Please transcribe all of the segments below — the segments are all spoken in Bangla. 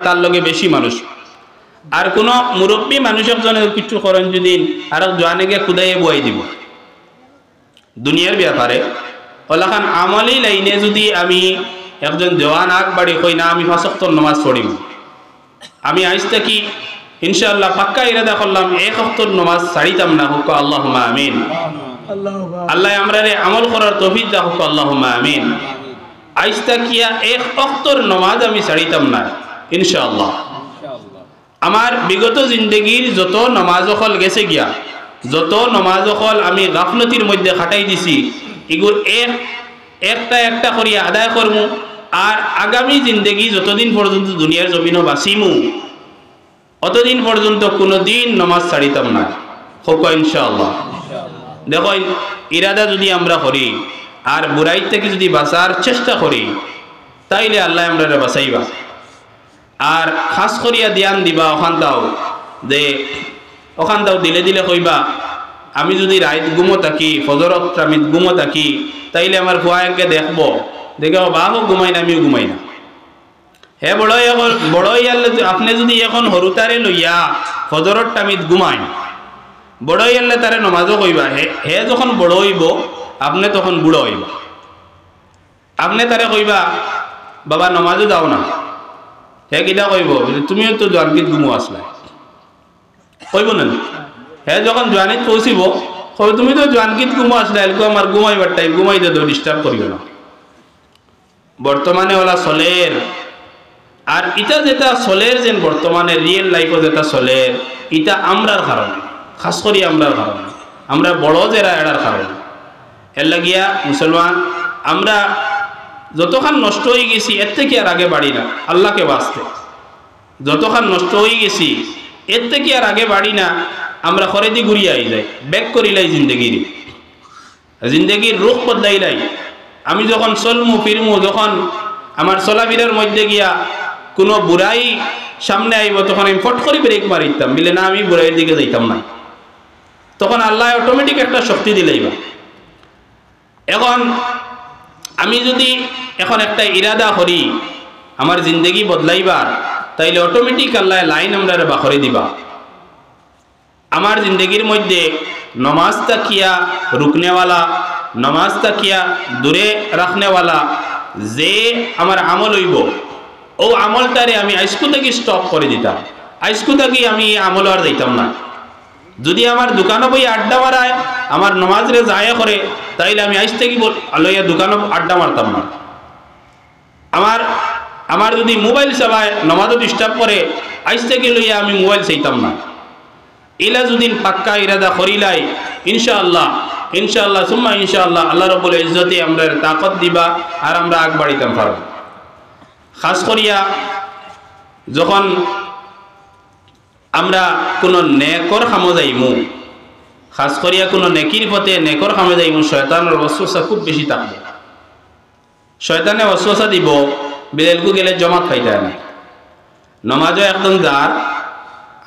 তার লগে বেশি মানুষ আর কোন মুরব্বী মানুষ একজনের কিছু করেন যদি আর জোয়ানে গিয়ে খুদাইয়ে বয়াই দিব দুনিয়ার ব্যাপারে ওলাখান আমলি লাইনে যদি আমি একজন জওয়ান আগ বাড়ি কই না আমি 5 ওয়াক্ত নামাজ পড়িব আমি আইজ থেকে ইনশাআল্লাহ পাক্কা ইরাদা করলাম 1 ওয়াক্ত নামাজ ছাড়িতাম না হুক আল্লাহুম্মা আমিন আল্লাহ আমরারে আমল করার তৌফিক দাও হুক আল্লাহুম্মা আমিন আইজ তাকিয়া 1 ওয়াক্তর নামাজ আমি ছাড়িতাম না ইনশাআল্লাহ আমার বিগত জিন্দেগীর যত নামাজ হল গেছে গিয়া যত নামাজ হল আমি গাফলতির মধ্যে খাটাই দিছি এগুলো একটা একটা করিয়া আদায় করমু আর আগামী জিন্দেগি যতদিন পর্যন্ত দুনিয়ার জমিনও বাঁচিমু অতদিন পর্যন্ত কোনো দিন নামাজ ছাড়িতাম না হোক ইনশাআল্লাহ দেখো ইরাদা যদি আমরা করি আর বুড়াই থেকে যদি বাঁচার চেষ্টা করি তাইলে আল্লাহ আমরা বাঁচাইবা আর খাস করিয়া ধ্যান দিবা ওখান দাও দিলে দিলে কইবা আমি যদি রাত ঘুমো থাকি ফজরত আমি ঘুমো থাকি তাইলে আমার ফুয়াকে দেখবো দেখে বাহো ঘুমাই না আমিও ঘুমাই না হে বড়ই আল্লাহ আপনি যদি এখন হরুতারে লইয়া ফজরত টামিত ঘুমাই বড়ই আল্লাহ তারে নমাজও কইবা হে যখন বড় হইব আপনি তখন বুড়ো হইব আপনি তারে কইবা বাবা নমাজও যাও না হে কিটা কইব তুমিও তো জোয়ানকিত ঘুমো আসলা কইব না হে যখন জোয়ানিত পৌঁছিব কবে তুমি তো জোয়ানকিত ঘুমো আসলা এলকো আমার ঘুমাইবার টাইম ঘুমাইতে তো ডিস্টার্ব করিও না বর্তমানে ওলা চলের আর ইটা যেটা চলের যেন বর্তমানে রিয়েল লাইফও যেটা চলের ইটা আমরার কারণে খাস করি আমরার কারণে আমরা বড় যারা এড়ার কারণে এর লাগিয়া মুসলমান আমরা যতখান নষ্ট হয়ে গেছি এর থেকে আর আগে বাড়ি না আল্লাহকে বাঁচতে যতখান নষ্ট হয়ে গেছি এর থেকে আর আগে বাড়ি না আমরা খরেদি ঘুরিয়ে আই যাই ব্যাক করিলাই জিন্দগির রুখ বদলাইলাই আমি যখন চলমু ফিরমু যখন আমার চলাফিরার মধ্যে গিয়া কোনো বুড়াই সামনে আইব তখন আমি ফট করে ব্রেক মারিতাম বলে না আমি বুড়াইয়ের দিকে যাইতাম না তখন আল্লাহ অটোমেটিক একটা শক্তি দিলেইবা এখন আমি যদি এখন একটা ইরাদা করি আমার জিন্দগি বদলাইবার তাইলে অটোমেটিক আল্লাহ লাইন আমরা বাখরে দিবা আমার জিন্দগির মধ্যে নমাজ তাকিয়া রুকনেওয়ালা নমাজ তাকিয়া দূরে রাখনেওয়ালা যে আমার আমল হইব ও আমলটারে আমি আইসকু থেকে স্টপ করে দিতাম আইসকু থেকে আমি আমল আর দিতাম না যদি আমার দোকানে বই আড্ডা মারায় আমার নমাজরে যায় করে তাইলে আমি আইস থেকে লইয়া দোকানে আড্ডা মারতাম না আমার যদি মোবাইল চালায় নমাজও ডিস্টার্ব করে আইস থেকে লইয়া আমি মোবাইল চাইতাম না ইলা যদি পাক্কা ইরাদা করিলাই ইনশাআল্লাহ সুম্মা ইনশাআল্লাহ আল্লাহ রাব্বুল ইজ্জতে আমরা তাকত দিবা আর আমরা আগ বাড়িতাম পারব খাস করিয়া যখন আমরা কোনো নেকর কামে যাইমু খাস করিয়া কোনো নেকির পথে নেকর কামে যাইমু শয়তানের ওয়াসওয়াসা খুব বেশি থাকবে শয়তানে ওয়াসওয়াসা দিব বেলকু গেলে জমাত খাইতে না নমাজও একদম যার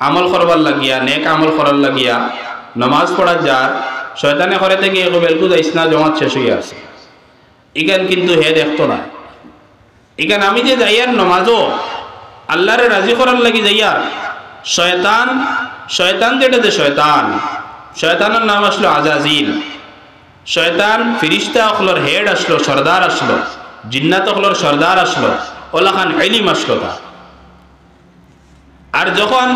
আমল করবার লাগিয়া নেক আমল করার লাগিয়া নমাজ পড়ার যার শয়তানে করে থেকে বেলকু যাইস না জমাত শেষ হয়ে আসে ইখান কিন্তু হে দেখতো না ইখান আমি যে যাইয়ার নমাজও আল্লাহরে রাজি করার লাগি যাইয়ার শয়তান যেটা যে শয়তানের নাম আসলো আজাজিল শয়তান ফিরিস্তা অখলোর হেড আসলো সর্দার আসলো জিন্নাত অখলোর সর্দার আসলো ওলাখান ইলম আসলো তার আর যখন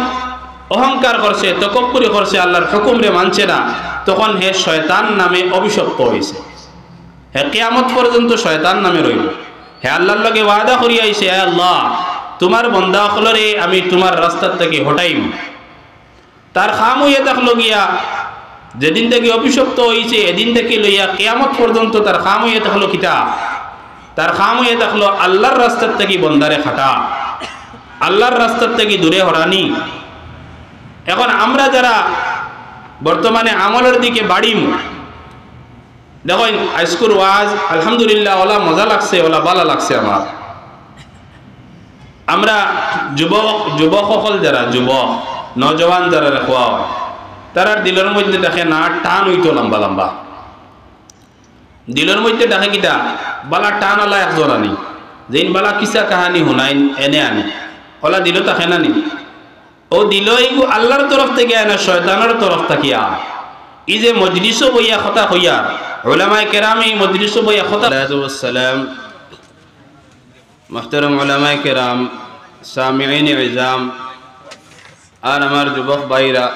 অহংকার করছে তকব্বুরি করছে আল্লাহর হুকুমরে মানছে না তখন হে শয়তান নামে অভিশপ্ত হয়েছে হে কিয়ামত পর্যন্ত শয়তান নামে রইল হে আল্লাহর লগে ওয়াদা করি আইছে হে আল্লাহ তোমার বন্দা হলরে আমি তোমার রাস্তার থেকে হটাইম তার খাম হইয়া থাকলো গিয়া যেদিন থেকে অভিশপ্ত হয়েছে এদিন থেকে লইয়া কিয়ামত পর্যন্ত তার খাম হইয়া থাকলো কিতা তার খাম হইয়া থাকলো আল্লাহর রাস্তার থেকে বন্দারে খাটা আল্লাহর রাস্তার থেকে দূরে হরানি এখন আমরা যারা বর্তমানে আমলের দিকে বাড়িম দেখো আজকুর ওয়াজ আলহামদুলিল্লাহ ওলা মজা লাগছে ওলা ভালো লাগছে আমরা যুবক সকল যারা যুবক নজওয়ান যারা রাখা হয় তারার দিলের মধ্যে দেখে না টান হইতো লম্বা লম্বা দিলের মধ্যে দেখে কিটা বালা টান আলা একজন আনি যেন বালা কিসা কাহানি শুনাই এনে আনি ওলা দিল তাকে না নি ও দিল এইগু আল্লাহর তরফ থেকে আয় না শয়তানের তরফ থেকে আয় এই যে মজলিসও বইয়া কথা হইয়া উলামায়ে কেরাম এই মজলিসও বইয়া কথা সালাম মুহতারাম উলামায়ে কেরাম সামিঈন ইজাম আর আমার যুবক ভাইরা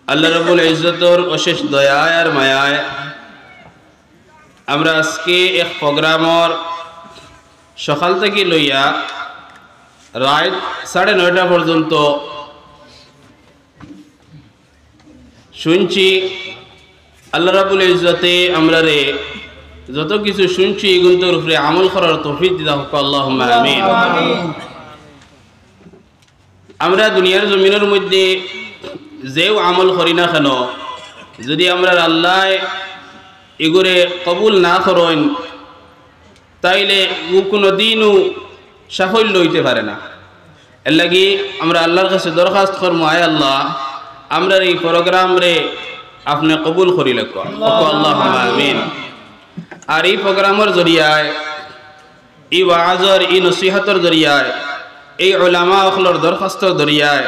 আল্লাহ রাব্বুল ইজ্জতর অশেষ দয়ায় আর মায়ায় আমরা আজকে এক প্রোগ্রামর সকাল থেকে লইয়া রাত 9:30 পর্যন্ত শুনছি আল্লাহ রাব্বুল ইজ্জতে আমরা রে যত কিছু শুনছি এগুলোর উপরে আমল করার তৌফিক দিতা হোক আল্লাহুম্মা আমিন। আমরা দুনিয়ার জমিনের মধ্যে যেও আমল করি না কেন যদি আমরা আল্লাহ এগুরে কবুল না করেন তাইলে কোনো দিনও সাফল্য হইতে পারে না। এর লাগি আমরা আল্লাহর কাছে দরখাস্ত করবো, আয় আল্লাহ আমরা এই প্রোগ্রাম রে আপনি কবুল করি লেখ আল্লাহুম্মা আমিন। আর এই প্রোগ্রামের জরিয়ায় এই ওয়াজর এই নসিহতর জরিয়ায় এই উলামা ওখলর দরখাস্তর জরিয়ায়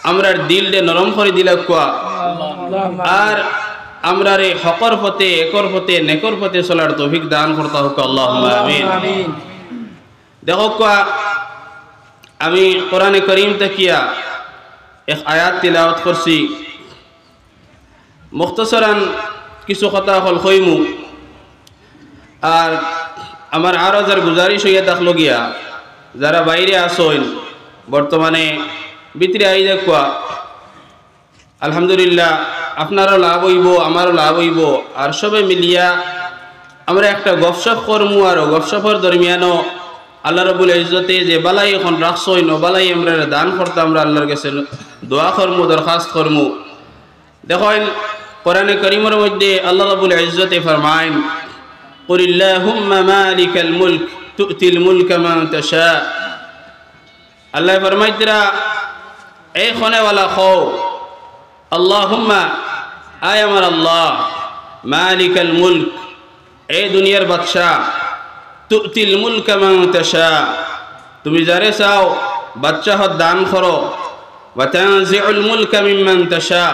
আমরা দিল দে নরম করে দিলে কোয়া আর আমরা রে হকর পথে একর পথে নেকর পথে চলার তৌফিক দান করতে হোক আল্লাহুম্মা আমিন। দেখো কোয়া আমি কোরআনে করিম তাকিয়া এক আয়াত তিলাওয়াত করছি, মুখতাসারান কিছু কথা হল কইমু আর আমার আরো যার গুজারিশ হইয়া থাকলো গিয়া যারা বাইরে আসইন বর্তমানে ভিতরে আই দেখুয়া আলহামদুলিল্লাহ আপনারও লাভ হইব আমারও লাভ হইব আর সবে মিলিয়া আমরা একটা গপসপ করমু আর গপসপের দরমিয়ানও আল্লাহ রাব্বুল ইজ্জতে যে বালাই এখন রাখছইন ও বালাই আমরা দান করতাম আমরা আল্লাহর কাছে দোয়া করমু দরখাস্ত করমু। দেখেন কোরআনে কারীমের মধ্যে আল্লাহ রাব্বুল ইজ্জতে ফরমায়েন কুলিল্লাহুম্মা মালিকাল মুলক তু'তিল মুলকা মান তাশা। আল্লাহ ফরমাইতরা এই খনেওয়ালা খো আল্লাহুম্মা আয় আমার আল্লাহ মালিকাল মুলক এই দুনিয়ার বাদশাহ তু'তিল মুলকা মান তাশা তুমি যারে চাও বাদশাহত দান করো ওয়া তানজিউল মুলকা মিম্মান তাশা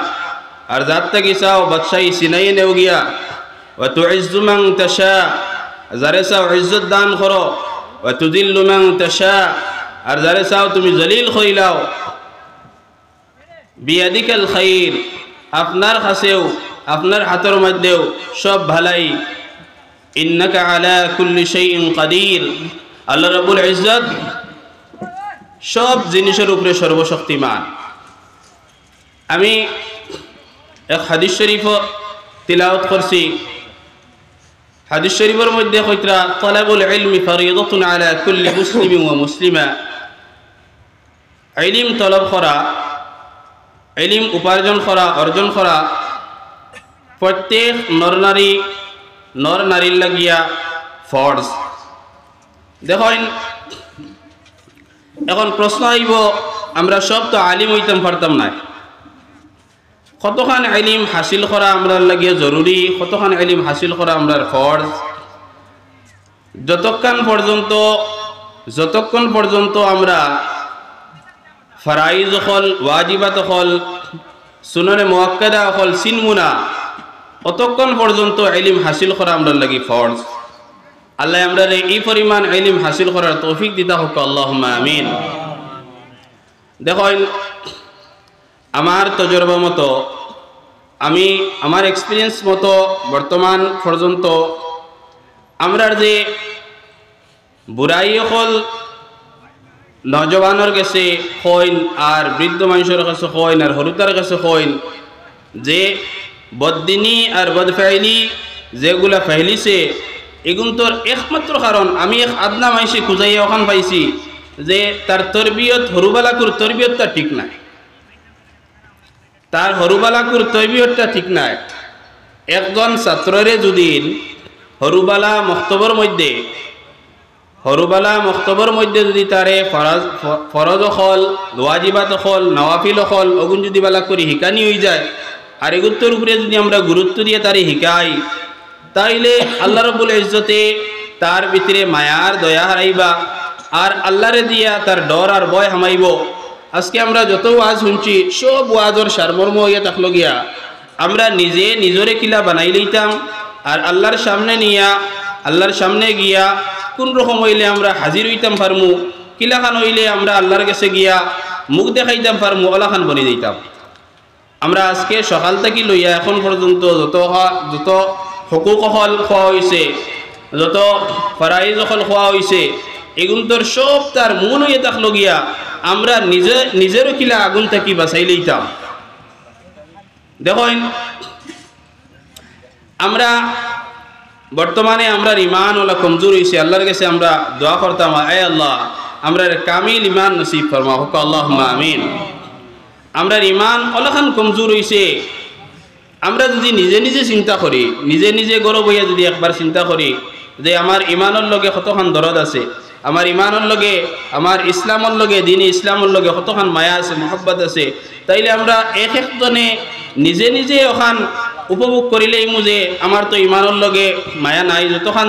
আর যার থেকে চাও বাদশাহী ছিনাই নেও গিয়া ওয়া তুইজ্জু মান তাশা যারে চাও ইজ্জত দান করো ওয়া তুযিল্লু মান তাশা আর যারে চাও তুমি জলিল কইলাও। বিয়াদিকাল খাইর আপনার কাছেও আপনার হাতের মধ্যেও সব ভালাই। ইন্নাকা আলা কুল্লি শাইইন কাদির আল্লাহ রাব্বুল ইজ্জত সব জিনিসের উপরে সর্বশক্তিমান। আমি এক হাদিস শরীফ তিলাওয়াত করছি, হাদিস শরীফের মধ্যে কইতরা তালাবুল ইলমি ফরিদাতুন আলা কুল্লি মুসলিমিন ওয়া মুসলিমা ইলম তলব করা ইলম উপার্জন করা অর্জন করা প্রত্যেক নর নারীর লাগিয়া ফরজ। দেখেন এখন প্রশ্ন আইব আমরা সব তো আলিম হইতাম পারতাম না, কতখান ইলম হাসিল করা আমরা লাগিয়া জরুরি, কতখান ইলম হাসিল করা আমরার ফরজ। যতক্ষণ পর্যন্ত আমরা ফরাইজ হল ওয়াজিবাত হল সুননে মুআক্কাদা হল সিনমুনা অতক্ষণ পর্যন্ত ইলম হাসিল করা আমরা লাগি ফরজ। আল্লাহ আমরা এই পরিমাণ ইলম হাসিল করার তৌফিক দিতা হোক আল্লাহুম্মা আমিন। দেখেন আমার তজরবা মতো আমি আমার এক্সপিরিয়েন্স মতো বর্তমান পর্যন্ত আমরার যে বুড়াই হল নজওয়ানের কাছে কইন আর বৃদ্ধ মানুষের কাছে কইন আর হরুতার কাছে কইন যে বদদিনী আর বদফাইলি যেগুলা ফাইলিছে এগুন তোর একমাত্র কারণ আমি এক আদনা মাইসি খুঁজাইয়া ওখান পাইছি যে তার তরবিয়ত হরুবালাকুর তরবিয়তটা ঠিক নাই, তার হরুবালাকুর তরবিয়তটা ঠিক নাই। একজন ছাত্ররে যদি হরুবালা মক্তবর মধ্যে যদি তারে ফরজ হল ওয়াজিবাত হল নওয়াফিল হল ওগুন যদি বালা করে হিকানি হয়ে যায় আর এগুত্তর উপরে যদি আমরা গুরুত্ব দিয়ে তারে হিকাই তাইলে আল্লাহ রাব্বুল ইজ্জতে তার ভিতরে মায়ার দয়া হারাইবা আর আল্লাহরে দিয়া তার ডর আর ভয় হামাইব। আজকে আমরা যত ওয়াজ শুনছি সব ওয়াজর সারমর্ম হইয়া থাকলো গিয়া আমরা নিজে নিজরে কিলা বানাই লইতাম আর আল্লাহর সামনে নিয়া আল্লাহর সামনে গিয়া কোন রকম হইলে আমরা হাজির হইতাম পারমু, কিলাখান হইলে আমরা আল্লাহর কাছে গিয়া মুখ দেখাইতাম পারমু, ওলাখান বনি দিতাম। আমরা আজকে সকাল থেকে লইয়া এখন পর্যন্ত যত হকুক হল খোয়া হয়েছে, যত ফরাইজ হল খোয়া হয়েছে, এগুন্তর সব তার মন হইয়া থাকলো গিয়া আমরা নিজেরও কিলা আগুন থাকি বাঁচাই লইতাম। দেখেন আমরা বর্তমানে আমরা ইমান ওলা কমজোর হয়েছে, আল্লাহর কাছে আমরা দোয়া করতাম, আয় আল্লাহ আমরা কামিল ইমান নসিব ফরমা, হোক আল্লাহুম্মা আমিন। আমরা ইমান ওলাখান কমজোর হয়েছে। আমরা যদি নিজে নিজে চিন্তা করি, নিজে নিজে গৌরব হইয়া যদি একবার চিন্তা করি যে আমার ইমানের লগে কতখান দরদ আছে, আমার ইমানের লগে আমার ইসলামের লগে দিন ইসলামের লগে কতখান মায়া আছে, মহব্বত আছে, তাইলে আমরা এক একজনে নিজে নিজে ওখান উপভোগ করিলেই মুজে আমার তো ইমানের লগে মায়া নাই, যতখান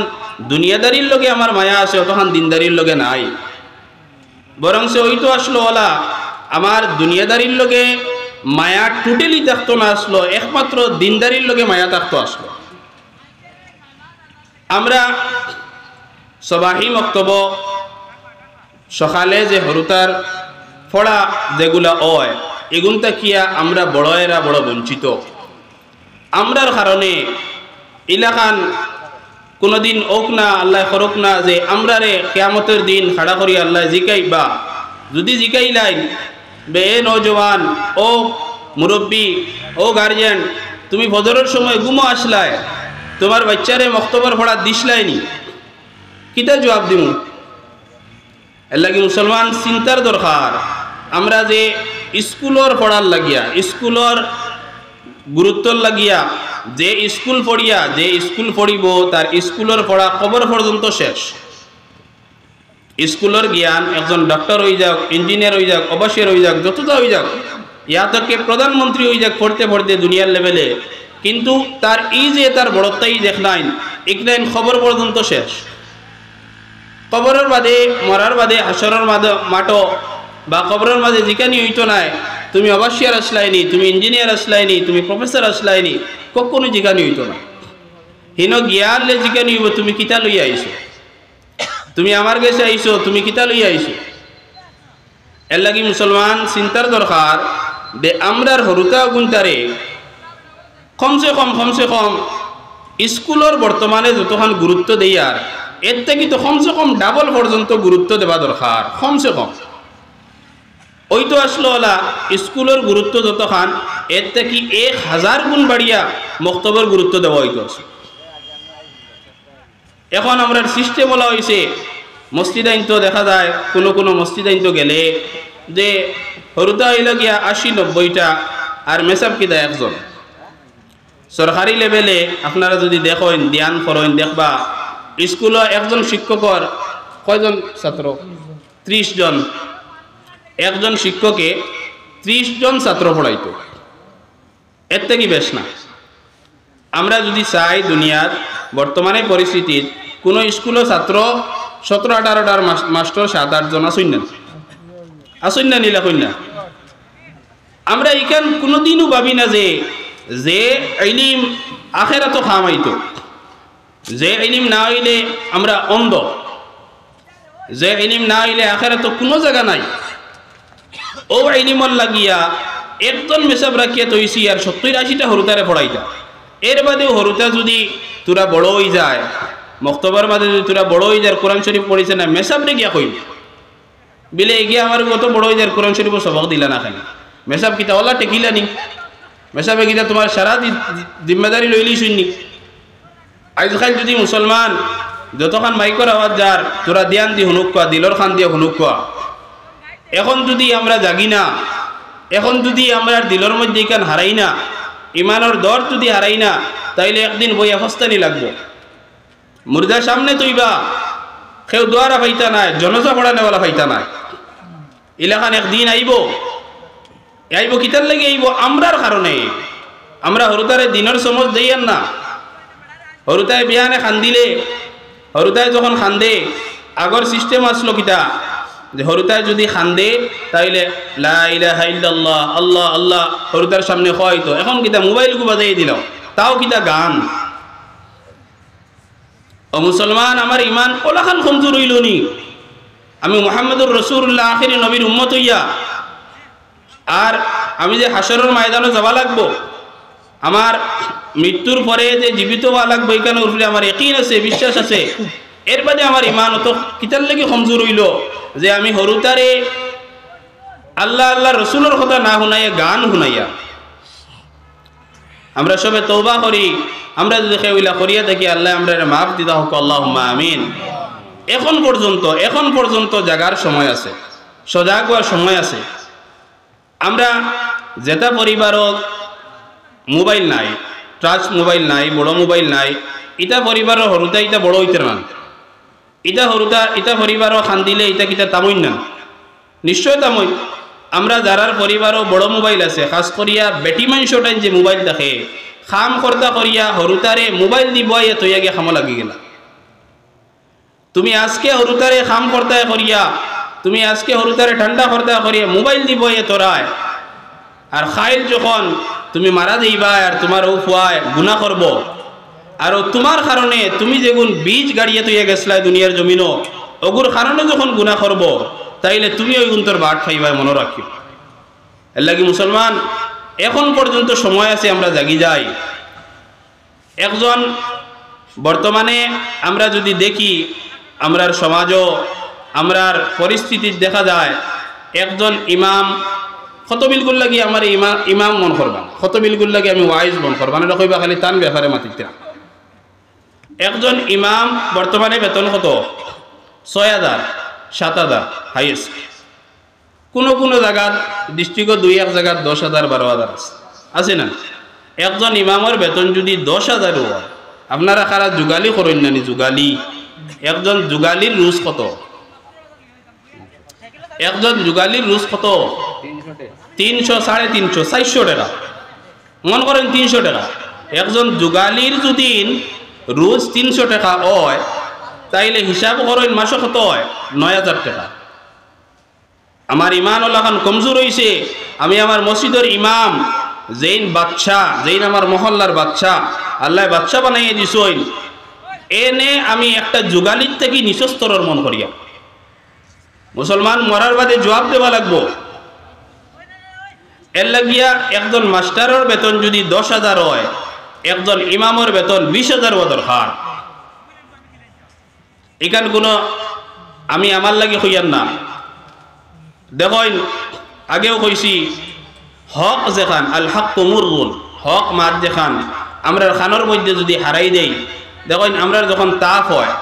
দুনিয়াদারির লগে আমার মায়া আছে অতখান দিনদারির লগে নাই। বরং সে ওই তো আসলো ওলা আমার দুনিয়াদারির লগে মায়া টোটালি থাকতো না, আসলো একমাত্র দিনদারির লগে মায়া থাকতো আসলো। আমরা সবাহি মক্তব সকালে যে হরুতার ফড়া যেগুলা হয় এগুনটা কিয়া আমরা বড়েরা বড় বঞ্চিত। আমরার কারণে ইলাকান কোনোদিন ওক না আল্লাহ করুক না যে আমরারে কিয়ামতের দিন খাড়া করি আল্লাহ জিকাইবা, যদি জিকাইলাই বে নৌজওয়ান ও মুরব্বী ও গার্জিয়ান তুমি ফজরের সময় ঘুমো আসলাই, তোমার বাচ্চারে মক্তবর ফড়া দিসলাইনি, কিতা জবাব দিব? এর লাগি মুসলমান চিন্তার দরকার। আমরা যে স্কুলের পড়ার লাগিয়া স্কুলের গুরুত্বর লাগিয়া যে স্কুল পড়িয়া যে স্কুল পড়িব তার স্কুলের পড়া কবর পর্যন্ত শেষ। স্কুলের জ্ঞান একজন ডক্টর হয়ে যাক, ইঞ্জিনিয়ার হয়ে যাক, অবশ্যই হয়ে যাক, যতটা হয়ে যাক, ইয়া থেকে প্রধানমন্ত্রী হয়ে যাক, পড়তে পড়তে দুনিয়ার লেভেলে, কিন্তু তার এই যে তার বড়তাই দেখলাইন একলাইন খবর পর্যন্ত শেষ। কবরের বাদে মরার বাদে হাসরের মাঠো বা কবরের মাঝে জিকানি হইতো নাই তুমি অবশ্যই আসলাইনি, তুমি ইঞ্জিনিয়ার আসলাইনি, তুমি প্রফেসর আসলাইনি, কখনো জিকানি হইতো না। হিন গিয়ারলে জিকানি হইব তুমি কিতা লইয়া আইছো, তুমি আমার কাছে আইছো, তুমি কিতা লইয়া আইছো। এর লাগি মুসলমান চিন্তার দরকার যে আমরার হরুতা গুণটারে কমসে কম স্কুলের বর্তমানে যতক্ষণ গুরুত্ব দেই আর এর থেকে তো কমসে কম ডাবল পর্যন্ত গুরুত্ব দেওয়া দরকার। কমসে কম ওই তো আসলো ওলা স্কুলের গুরুত্ব যতখান এর থেকে 1000 গুণ বাড়িয়া মক্তবের গুরুত্ব দেওয়া হইতো। এখন আমরা সিস্টেম বলা হয়েছে মসজিদ আইন তো দেখা যায় কোনো মসজিদ আইন তো গেলে যে হরুতা হইল গিয়া 80-90টা আর মেসাব কিদা একজন। সরকারি লেভেলে আপনারা যদি দেখেন ধ্যান করেন দেখবা স্কুলে একজন শিক্ষকর কয়জন ছাত্র? 30 জন। একজন শিক্ষকে 30 জন ছাত্র পড়াইতো, এর থেকে বেশ না। আমরা যদি চাই দুনিয়ার বর্তমানে পরিস্থিতির কোনো স্কুলের ছাত্র 17-18টার মাস্টার 7-8 জন আসুন না নীলা কন্যা। আমরা এখান কোনোদিনও ভাবি না যে ইলম আখেরাত খামাইতো, যে ইলম না হইলে আমরা অন্ধ, যে ইলম না হইলে আখেরাত কোনো জায়গা নাই। ও ইলমর লাগিয়া একজন মেসাব রাখিয়া তৈছি আর 70-80টা হরুতারে পড়াইতা। এর বাদেও হরুতা যদি তোরা বড় হয়ে যায় মক্তবার মাঝে যদি তোরা বড় হয়ে যায় কোরআন শরীফ পড়িছে না মেসাবরে গিয়া কইল বিলে এগিয়ে আমার কত বড় হয়ে যায় কোরআন শরীফ সবক দিলা না খালি মেসাব কিতা ওলা টেকিলা নি মেসাবে কিতা তোমার সারা জিম্মেদারি লইলি শুননি। আজকাল যদি মুসলমান যতক্ষণ মাইকর আওয়াজ যার তোরা ধ্যান দি হুনুক কোয়া দিলর খান দিয়ে হুনুক কোয়া। এখন যদি আমরা জাগি না, এখন যদি আমরা দিলর মধ্যে এখান হারাই না, ইমানের দর যদি হারাই না, তাইলে একদিন বই অবস্থানি লাগবো। মুর্দার সামনে তৈবা কেউ দোয়ারা পাইতা নাই, জনজা পড়ানেওয়ালা পাইতা নাই। এলাকান একদিন আইব কিতার লাগে আইব আমরার কারণে। আমরা হরুতারে দিনের সমজ দেই আর না। হরুতায় বিহানে খান্দিলে হরুতায় যখন খান্দে আগর সিস্টেম আসলো কিতা যে হরুতায় যদি খান্দে তাইলে লা ইলাহা ইল্লাল্লাহ আল্লাহ আল্লাহ হরুতার সামনে হয়তো এখন কিতা মোবাইল গু বাজাই দিল তাও কিতা গান ও মুসলমান আমার ইমান ওলাখান কমজোর হইল নি আমি মুহাম্মদুর রাসূলুল্লাহ আখিরি নবীর উম্মত হইয়া আর আমি যে হাসরের ময়দানে যাওয়া লাগবো আমার মৃত্যুর পরে যে জীবিত হওয়া লাগবো এখানে উপরে আমার ইয়াকিন আছে বিশ্বাস আছে এর বাদে আমার ইমান অত কিতার লাগি কমজোর হইল যে আমি হরুতারে আল্লাহ আল্লাহ রসুলের কথা না শুনাইয়া গান শুনাইয়া আমরা সবে তওবা করি আমরা যদি কেউলা করিয়া থাকি আল্লাহ আমরা মাফ দিতা হোক আল্লাহুম্মা আমিন এখন পর্যন্ত জাগার সময় আছে সজাগ হওয়ার সময় আছে আমরা যেটা পরিবারত মোবাইল নাই টাচ মোবাইল নাই বড় মোবাইল নাই ইটা পরিবারের হরুতা ইটা বড় হইতে না ইটা হরুতা ইটা পরিবারও খান দিলে ইটা কিটা তামইন না নিশ্চয় তামই আমরা যারার পরিবারও বড় মোবাইল আছে খাস করিয়া বেটি মানুষটাই যে মোবাইল দেখে খাম কর্তা করিয়া হরুতারে মোবাইল দিব তৈয়া গিয়ে খামো লাগি গেলা তুমি আজকে হরুতারে খাম কর্তা করিয়া তুমি আজকে হরুতারে ঠান্ডা কর্তা করিয়া মোবাইল দিব তোরায় আর খাইল যখন তুমি মারা যাইবা আর তোমার ও ফুয়ায় গুনাহ করব আর তোমার কারণে তুমি যেগুন বীজ গাড়িয়ে তৈয়া গেছলা দুনিয়ার জমিনও ওগুর কারণে যখন গুনাহ করব তাইলে তুমি ওই গুন্তর বাট খাইবা মনে রাখিও এর লাগি মুসলমান এখন পর্যন্ত সময় আছে আমরা জাগি যাই একজন বর্তমানে আমরা যদি দেখি আমরার সমাজও আমরার পরিস্থিতি দেখা যায় একজন ইমাম কত বিলকুল লাগি আমার ইমাম মন করবা কত বিলকুল লাগি আমি ওয়াইজ মন করবা না কইবা খালি তান ব্যাপারে মাতিতে একজন ইমাম বর্তমানে বেতন কত ৬,০০০ ৭,০০০ হাইয়েস্ট কোনো জায়গার ডিস্ট্রিক্টও ২-১ জায়গার ১০,০০০ ১২,০০০ আছে না একজন ইমামের বেতন যদি ১০,০০০ হয় আপনারা কারা যুগালি করেন না যুগালি একজন যুগালির রুজ কত একজন যুগালির রুজ কত ৩০০ ৩৫০ ৪০০ টাকা মনে করেন ৩০০ টাকা একজন যুগালির যদি রোজ ৩০০ টাকা হয় তাইলে হিসাব করেন মাসে কত হয় ৯,০০০ টাকা আমার ইমান ওলাখান কমজোর হইছে আমি আমার মসজিদের ইমাম যেইন বাদশা যেইন আমার মহল্লার বাদশা আল্লাহ বাদশা বানাইয়ে দিছইন এনে আমি একটা যুগালির থেকে নিচস্তরের মন করিয়া মুসলমান মরার বাদে জবাব দেওয়া লাগবো এর লাগিয়া একজন মাস্টারের বেতন যদি ১০,০০০ হয় একজন ইমামের বেতন ২০,০০০ দরকার এখান কোনো আমি আমার লাগে হইয়ার না দেখেন আগেও কইছি হক যেখান আল হক মুরগুন হক মাত যেখান আমরা খানোর মধ্যে যদি হারাই দেই দেখেন আমরা যখন তাপ হয়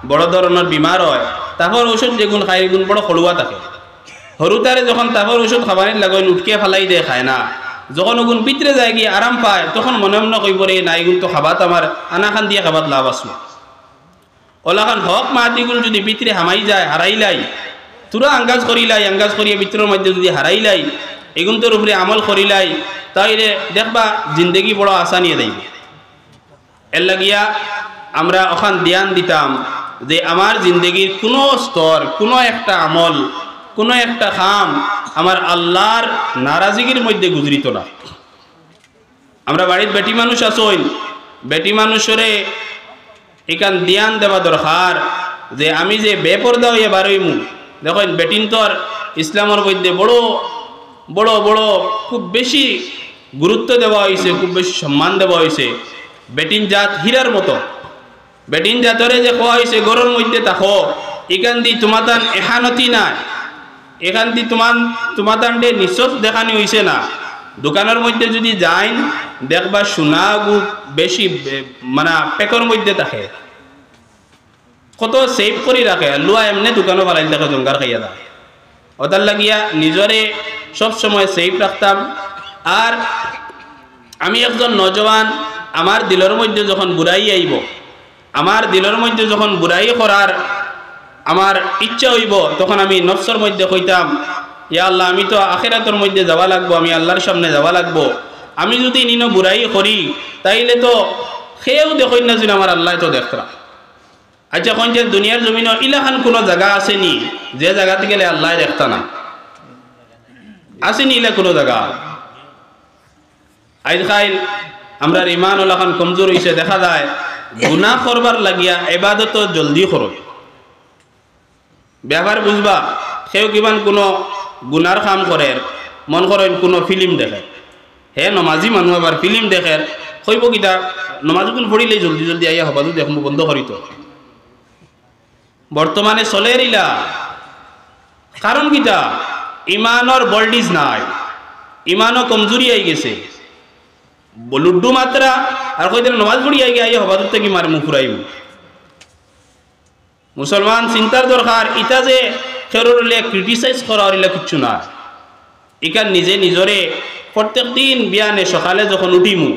বড় ধরনের বিমার হয় তাপর ওষুধ যেগুন খাই এগুন বড় খড়ুয়া থাকে হরুতারে যখন তাপর ওষুধ খাবারের লাগাই উঠকে ফালাই দিয়ে খায় না যখন ওগুন ভিতরে যায় গিয়ে আরাম পায় তখন মনে মনে কইব রে না এগুন তো খাবাত আমার আনাখান দিয়ে খাবাত লাভ আসলো ওলাখান হক মাতিগুন যদি ভিতরে হামাই যায় হারাইলাই তোরা আঙ্গাজ করিলাই আঙ্গাজ করিয়া ভিতরের মধ্যে যদি হারাইলাই এগুন তোর উপরে আমল করিলাই তাইলে দেখবা জিন্দগি বড় আসানিয়ে দেয় এর লাগিয়া আমরা ওখান ধ্যান দিতাম যে আমার জিন্দগির কোনো স্তর কোনো একটা আমল কোনো একটা খাম আমার আল্লাহর নারাজিগির মধ্যে গুজরিত না আমরা বাড়ির বেটি মানুষ আসইন বেটি মানুষরে এখান ধ্যান দেওয়া দরকার যে আমি যে বেপরদা হইয়া বারইমু দেখেন বেটিন তোর ইসলামের মধ্যে বড় বড় বড় খুব বেশি গুরুত্ব দেওয়া হয়েছে খুব বেশি সম্মান দেওয়া হয়েছে বেটিন জাত হীরার মতো বেটিন জাতরে যে কোয়া হয়েছে গরুর মধ্যে থাকো এখান দিয়ে তোমাতান এহানতি নাই এখান দিয়ে তোমাতান ডে নিশ্চয় দেখানি হয়েছে না দোকানের মধ্যে যদি যাইন দেখবা সোনা গু বেশি মানে পেকর মধ্যে থাকে কত সেভ করে রাখে লুয়া এমনি দোকানও ফালাই দেখে জঙ্গার খাইয়া দেয় ওটার লাগিয়া নিজরে সব সময় সেভ রাখতাম আর আমি একজন নজওয়ান আমার দিলের মধ্যে যখন বুড়াই আইব আমার দিলের মধ্যে যখন বুড়াই করার আমার ইচ্ছা হইব তখন আমি নফসের মধ্যে কইতাম ইয়া আল্লাহ আমি তো আখিরাতের মধ্যে যাওয়া লাগবো আমি আল্লাহর সামনে যাওয়া লাগবো আমি যদি নিন বুড়াই করি তাইলে তো সেও দেখই না যেন আমার আল্লাহ তো দেখতরা আচ্ছা কোন যে দুনিয়ার জমিন ইলাখান কোনো জায়গা আসেনি যে জায়গাতে গেলে আল্লাহ দেখতা না? আসেনি ইলা কোনো জায়গা? আজকাল আমরা ইমান ওলাখান কমজোর হয়েছে, দেখা যায় গুনাহ করবার লাগিয়া ইবাদত জলদি করো। ব্যবহার বুঝবা, সেও কিমান কোনো গুনার কাম করে, মন করেন কোনো ফিল্ম দেখে, হে নমাজি মানুষ আবার ফিল্ম দেখে, কইব কিতা নমাজগুন পড়িলে জলদি জলদি আইয়া হবাদু দেখবো বন্ধ করিত। বর্তমানে চলের ইলা কারণ কিতা? ইমানর বল্ডিজ নাই, ইমানও কমজোরি আই গেছে, লুড্ডু মাত্রা আর কইতে নমাজ পড়ি আই আইয়া হবাদুর থেকে মার মুখ ফুরাইব। মুসলমান চিন্তার দরকার, ইটা যে খেরলে ক্রিটিসাইজ করা হইলে কিচ্ছু না। ইকার নিজে নিজরে প্রত্যেক দিন বিয়ানে সকালে যখন উঠিমু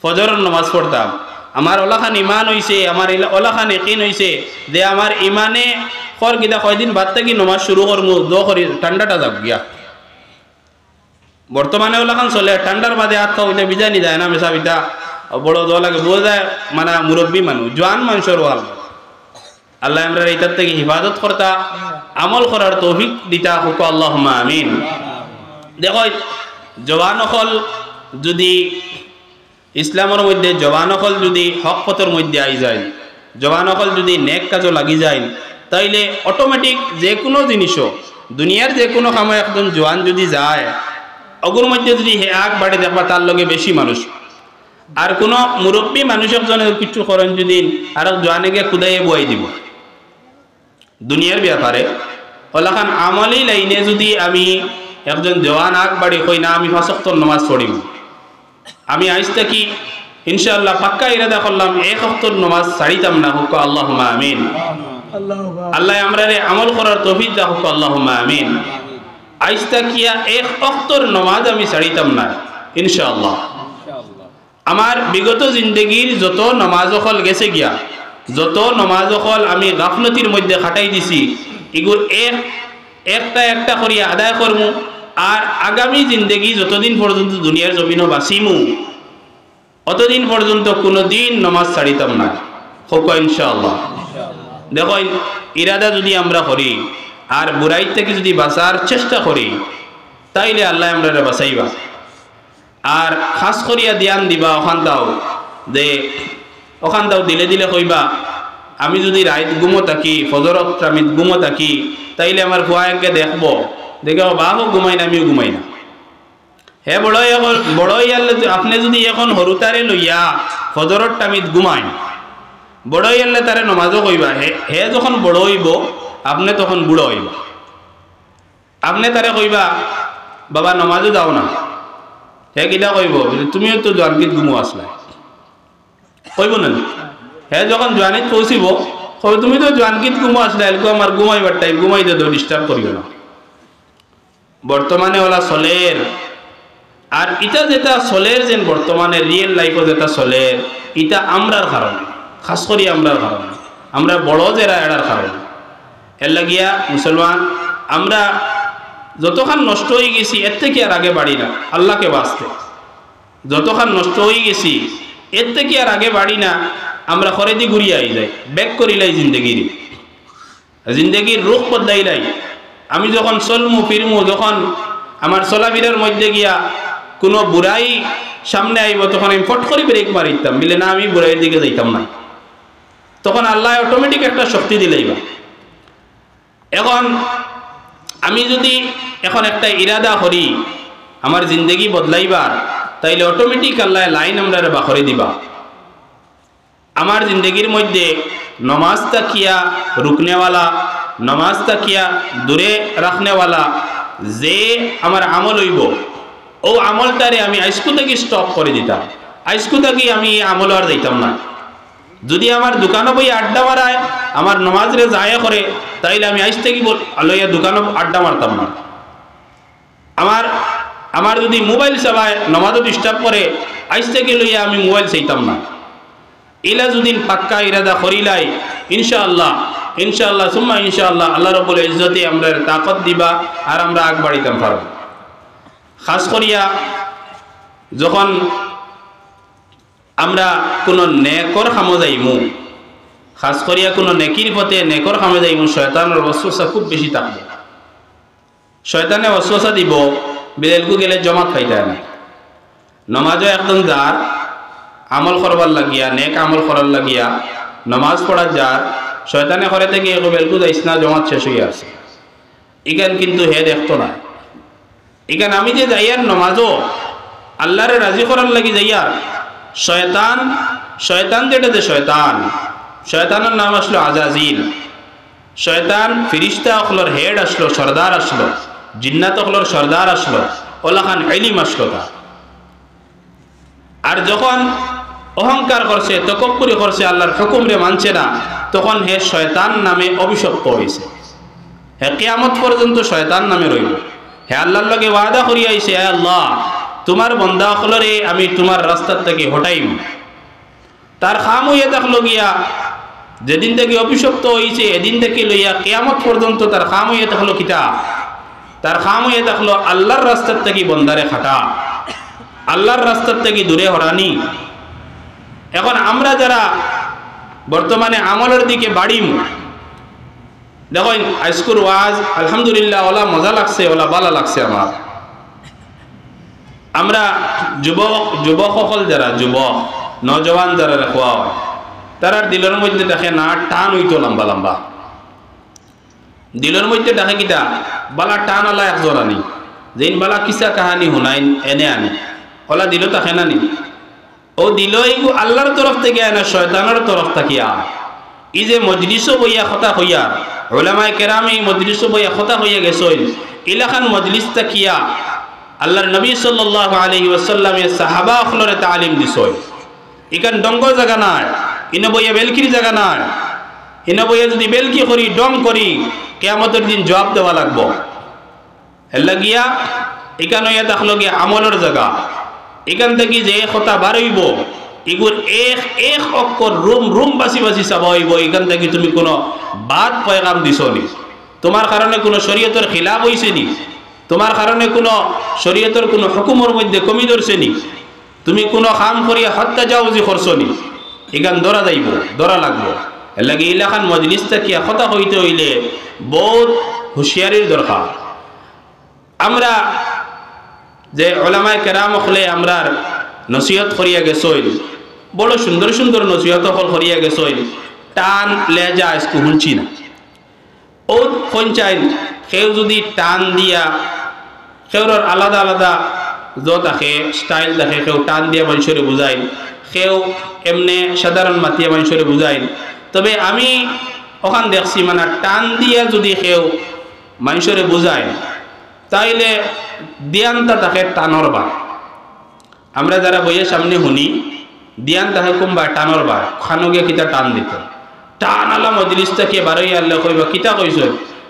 ফজরের নামাজ পড়তাম, আমার ওলাখান ইমান হইছে, আমার ওলাখান একিন হইছে যে আমার ইমানে কর কিতা কয়দিন বাদ থেকে নামাজ শুরু করমু দ করি ঠান্ডাটা যাক গিয়া। বর্তমানে ওলাখান চলে ঠান্ডার বাদে হাত খাওয়াইতে বিজানি যায় না, মেসা বিটা বড় দ লাগে বোঝায়, মানে মুরব্বী মানুষ জোয়ান মানুষের ওয়াল। আল্লাহ আমরা এটার থেকে হিফাজত করতা, আমল করার তৌফিক দিতা হুক আল্লাহুম্মা আমিন। দেখো জওয়ানসকল যদি ইসলামের মধ্যে, জওয়ানসকল যদি হক পথের মধ্যে আই যায়, জওয়ানসকল যদি নেক কাজও লাগি যায়, তাইলে অটোমেটিক যে কোনো জিনিসও দুনিয়ার যে কোনো কামে একজন জওয়ান যদি যায়, অগুর মধ্যে যদি হে আগ বাড়ে দেখবা তার লগে বেশি মানুষ। আর কোনো মুরব্বী মানুষ একজনের কিছু করেন যদি আর জওয়ানেকে খুদাইয়ে বই দিব দুনিয়ার ব্যাপারে, ওলাখান আমলি লাইনে যদি আমি একজন জওয়ান আগ বাড়ি কই না আমি 5 ওয়াক্ত নামাজ পড়িব, আমি আজ থেকে ইনশাআল্লাহ পাক্কা ইরাদা করলাম 1 ওয়াক্ত নামাজ ছাড়িতাম না, হুক আল্লাহুম্মা আমিন। আল্লাহ আমরারে আমল করার তৌফিক দাও, হুক আল্লাহুম্মা আমিন। আজ থেকে 1 ওয়াক্তর নামাজ আমি ছাড়িতাম না ইনশাআল্লাহ। আমার বিগত জিন্দগির যত নামাজ হল গেছে গিয়া, যত নামাজ হল আমি গাফলতির মধ্যে খাটাই দিছি, এগুলো একটা একটা করিয়া আদায় করমু। আর আগামী জিন্দগি যতদিন পর্যন্ত দুনিয়ার জমিনও বাঁচিমু অতদিন পর্যন্ত কোনো দিন নামাজ ছাড়িতাম না, হোক ইনশাআল্লাহ। দেখো ইরাদা যদি আমরা করি আর বুড়াই থেকে যদি বাঁচার চেষ্টা করি, তাইলে আল্লাহ আমরা বাঁচাইবা। আর খাস করিয়া ধ্যান দিবা ওখানটাও, যে ওখানটাও দিলে দিলে কইবা আমি যদি রাইত ঘুমো থাকি, ফজরত আমি ঘুমো থাকি, তাইলে আমার ফুয়াকে দেখবো, দেখে বাহও ঘুমাই না আমিও ঘুমাই না। হে বড়ই আল্লে আপনি যদি এখন হরুতারে লইয়া ফজরত টামিত ঘুমাই, বড়ই আল্লে তারে নমাজও কইবা, হে যখন বড় হইব আপনি তখন বুড়ো হইবা। আপনি তারে কইবা বাবা নমাজও যাও না, হে কিটা কইব তুমিও তো জোয়ানকিত ঘুমো আসলা, কইব না? হে যখন জোয়ানিত পৌঁছিব কইব তুমি তো জোয়ানকিত ঘুমো আসলা, এলকো আমার ঘুমাইবার টাইম, ঘুমাইতে তো ডিস্টার্ব করিও না। বর্তমানে ওলা চলের, আর ইটা যেটা চলের যেন বর্তমানে রিয়েল লাইফও যেটা চলের, ইটা আমরার কারণে, খাস করি আমরার কারণে, আমরা বড় যারা এড়ার কারণে। এর লাগিয়া মুসলমান আমরা যতখান নষ্ট হয়ে গেছি এর থেকে আর আগে বাড়ি না, আল্লাহকে বাঁচতে যতখান নষ্ট হয়ে গেছি এর থেকে আর আগে বাড়ি না, আমরা খরেদি ঘুরিয়ে আই যাই, ব্যাক করিলাই জিন্দগির রুখ বদলাইলাই। আমি যখন চলমু ফিরমু, যখন আমার চলাফিরার মধ্যে গিয়া কোনো বুড়াই সামনে আইব, তখন আমি ফট করে ব্রেক মারিতাম, বলে না আমি বুড়াইয়ের দিকে যাইতাম না। তখন আল্লাহ অটোমেটিক একটা শক্তি দিলাইবা। এখন আমি যদি এখন একটা ইরাদা করি আমার জিন্দগি বদলাইবার, তাইলে অটোমেটিক আল্লাহ লাইন আমরা বাখরে দিবা। আমার জিন্দগির মধ্যে নমাজ তাকিয়া রুকনেওয়ালা, নমাজ তাকিয়া দূরে রাখনেওয়ালা যে আমার আমল হইব, ও আমলটারে আমি আইসকু থেকে স্টপ করে দিতাম, আইসকু থেকে আমি আমল আর যাইতাম না। যদি আমার দোকানে বই আড্ডা মারায়, আমার নমাজরে যায় করে, তাইলে আমি আইস থেকে লইয়া দোকানে আড্ডা মারতাম না। আমার যদি মোবাইল চালায় নমাজও ডিস্টার্ব করে, আইস থেকে লইয়া আমি মোবাইল চাইতাম না। ইলা যদি পাক্কা ইরাদা করিলাই ইনশাআল্লাহ ইনশাআল্লাহ সুম্মা ইনশাআল্লাহ আল্লাহ রাব্বুল ইজ্জতে আমরা তাকত দিবা আর আমরা আগ বাড়িতাম পারব। খাস করিয়া যখন আমরা কোনো নেকর কামো যাইমু, খাস করিয়া কোনো নেকির পথে নেকর কামে যাইব শয়তানের ওয়াসওয়াসা খুব বেশি থাকবে। শয়তানে ওয়াসওয়াসা দিব বেলকু গেলে জমাত খাইতে না, নমাজও একদম যার আমল করবার লাগিয়া নেক আমল করার লাগিয়া নমাজ পড়ার যার শয়তানে করে থেকে বেলকু যাইস না, জমাত শেষ হইয়া আছে। ইখান কিন্তু হে দেখতো না, ইখান আমি যে যাইয়ার নমাজও আল্লাহরে রাজি করার লাগি যাইয়ার শয়তান, শয়তান যেটা যে শয়তানের নাম আসলো আজাজিল। শয়তান ফিরিস্তা অখলর হেড আসলো, সর্দার আসলো, জিন্নাত অখলর সর্দার আসলো, ওলাখান ইলম আসলো তা। আর যখন অহংকার করছে, তকব্বুরি করছে, আল্লাহর হুকুমরে মানছে না, তখন হে শয়তান নামে অভিশপ্ত হয়েছে। হে কিয়ামত পর্যন্ত শয়তান নামে রইল। হে আল্লাহর লগে ওয়াদা করি আইছে, হে আল্লাহ তোমার বন্দা অখলরে আমি তোমার রাস্তার থেকে হটাইম। তার খাম হইয়া থাকলো গিয়া যেদিন থেকে অভিশপ্ত হয়েছে এদিন থেকে লইয়া কিয়ামত পর্যন্ত তার খাম হইয়া থাকলো কিতা? তার খাম হইয়া থাকলো আল্লাহর রাস্তার থেকে বন্দারে খাটা, আল্লাহর রাস্তার থেকে দূরে হরানি। এখন আমরা যারা বর্তমানে আমলের দিকে বাড়িম, দেখেন আজকুর ওয়াজ আলহামদুলিল্লাহ ওলা মজা লাগছে, ওলা ভালো লাগছে আমার। আমরা যুবক সকল যারা যুবক নজওয়ান যারা রাখোয়া হয় তারার দিলের মধ্যে দেখে না টান হইতো লম্বা লম্বা, দিলের মধ্যে দেখে কিতা বালা টান আলা একজন আনি যেন বালা কিসা কাহানি শুনাইন এনে আনি ওলা দিল তাকে না নি। ও দিল এইগু আল্লাহর তরফ থেকে আনা শয়তানের তরফ থাকিয়া। ই যে মজলিসও বইয়া কথা হইয়া উলামায়ে কেরাম এই মজলিসও বইয়া কথা হইয়া গেছইন, ইলাখান মজলিস তাকিয়া আল্লাহর নবী সাল্লাল্লাহু আলাইহি ওয়াসাল্লামের সাহাবা অখলরে তালিম দিছই। ইখান ডঙ্গ জায়গা নাই, ইনে বইয়া বেলকির জায়গা নাই। ইনে বইয়া যদি বেলকি করি ডং করি কিয়ামতের দিন জবাব দেওয়া লাগবো। এর লাগিয়া ইখান হইয়া থাকলো গিয়া আমলের জায়গা। এখান থেকে যে কথা বাড়ইব এগুর এক অক্ষর রুম বাসি বাসি চাবা হইব। এখান থেকে তুমি কোনো বাদ পয়গাম দিছ নি? তোমার কারণে কোনো শরীয়তের খিলাফ হইছে নি? তোমার কারণে কোনো শরীয়তের কোনো হুকুমের মধ্যে কমি ধরছে নি? তুমি কোনো কাম করিয়া হত্যা জাওজি করছো নি? এখান ধরা যাইব, ধরা লাগবো। এর লাগে ইলাখান মজলিস থেকে কথা হইতে হইলে বহুত হুঁশিয়ারির দরকার। আমরা যে উলামায়ে কেরাম হলে আমরার নসিহত করিয়া গেছইল, বড় সুন্দর সুন্দর নসিহত হল করিয়া গেছইল, টান লেজা আজকে শুনছি না। ও পঞ্চায়েত কেউ যদি টান দিয়া কেউর আলাদা আলাদা যত থাকে স্টাইল থাকে, কেউ টান দিয়া মানুষরে বুঝাই, কেউ এমনি সাধারণ মাতিয়া মানুষরে বুঝাই। তবে আমি ওখান দেখছি মানে টান দিয়া যদি কেউ মানুষরে বুঝায় তাইলে দিয়ানটা তাকে টানর বা। আমরা যারা বইয়ের সামনে শুনি দিয়ান তাকে কুম্বা টানর বা খানগে কিতা টান দিত, টান আলা মজলিসটা কে বারোই আল্লাহ কইবা কিতা কইস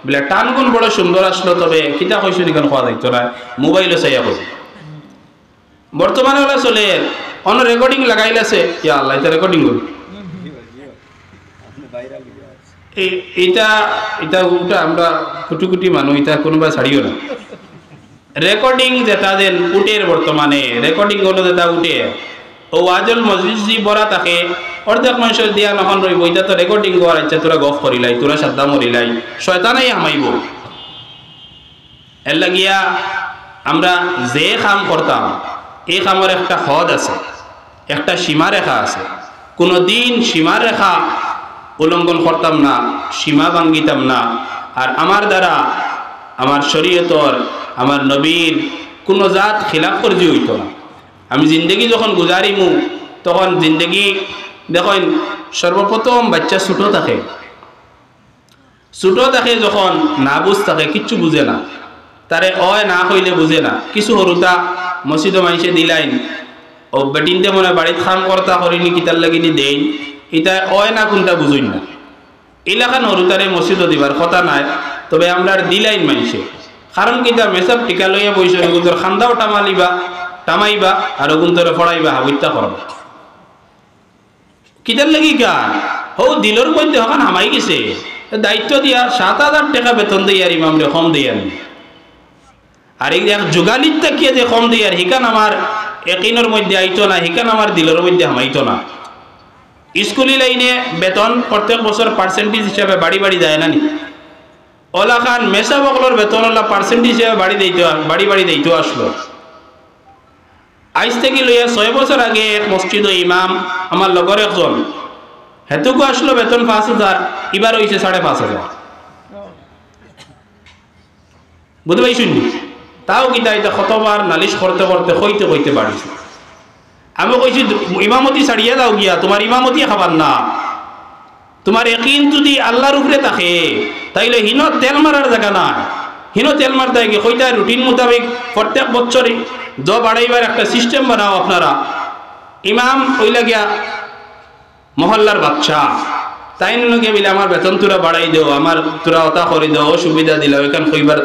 বলে টান গুণ বড় সুন্দর আসলো, তবে কিতা কইস নিকান খাওয়া যাইতো না, মোবাইলে চাইয়া কই। বর্তমানে ওলা চলে অন রেকর্ডিং লাগাইলাছে, ইয়া আল্লাহ এটা রেকর্ডিং করি এইটা এটা ওটা আমরা কুটি কুটি মানুষ এটা কোনোবা ছাড়িও না। রেকর্ডিং যেটা যেন উঠের বর্তমানে রেকর্ডিং হলো যেটা উঠে ও আজল মজলিস জি বড়া থাকে অর্ধেক মানুষের দিয়া নখন রইব, এটা তো রেকর্ডিং করার ইচ্ছা, তোরা গফ করিলাই, তোরা সাদ্দা মরিলাই, শয়তানাই হামাইব। এর লাগিয়া আমরা যে কাম করতাম এই কামের একটা হদ আছে, একটা সীমারেখা আছে। কোনো দিন সীমারেখা উল্লঙ্ঘন করতাম না, সীমা ভাঙ্গিতাম না। আর আমার দ্বারা আমার শরীয়তর আমার নবীর কোনো জাত খিলাফ করজি হইত না। আমি জিন্দগি যখন গুজারিমু তখন জিন্দগি দেখেন সর্বপ্রথম বাচ্চা ছোটো থাকে, যখন না বুঝ থাকে কিচ্ছু বুঝে না, তারে অয় না হইলে বুঝে না। কিছু সরুতা মসজিদ মাইসে দিলাইন ও বেটিনতে মনে বাড়িত খাম কর্তা করিনি কিতার লাগিনি দেইন, ইটা অয় না কোনটা বুঝুন না। এলাকান হরুতারে মসজিদও দিবার কথা নাই, তবে আমরা দিলাইন মাইসে কারণ কিতা মেসাব টিকা লইয়া বইস গুন্তর খান্দাও টামাইবা আর গুন্তরে ফড়াইবা হাবিত্যা করবা কিতার লাগি গান হো দিলর মধ্যে হকান হামাই গেছে দায়িত্ব দিয়া 7,000 টাকা বেতন দিয়ে আর ইমামরে কম দিয়ে আনি। আর এই যোগালিত তাকিয়ে যে কম দিয়ে আর হিকান আমার একিনের মধ্যে আইতো না, হিকান আমার দিলের মধ্যে হামাইতো না। স্কুলি লাইনে বেতন প্রত্যেক বছর পার্সেন্টেজ হিসাবে বাড়ি বাড়ি যায় না নি? ওলা খান মেসা বকলর বেতন ওলা পার্সেন্টেজ হিসাবে বাড়ি বাড়ি দিতে আসলো। আজ থেকে লইয়া 6 বছর আগে এক মসজিদ ইমাম আমার লগর একজন হেতুকু আসলো বেতন 5,000, এবার হয়েছে 5,500। বুঝতে পাই শুনি তাও কিতা এটা কতবার নালিশ করতে করতে হইতে হইতে বাড়িছে। আমি কইছি ইমামতি ছাড়িয়ে দাও গিয়া, তোমার ইমামতি খাবার না। তোমার ইয়াকিন যদি আল্লাহর উপরে থাকে তাইলে হিনো তেল মারার জায়গা না, হিনো তেল মারতে গিয়ে কইতা রুটিন মোতাবেক প্রত্যেক বছরে বাড়াইবার একটা সিস্টেম বানাও আপনারা। ইমাম ওইলা গিয়া মহল্লার বাচ্চা তাই নিয়ে বলে আমার বেতন তোরা বাড়াই দেও, আমার তোরা অতা করে দেও, অসুবিধা দিলাও, এখান কইবার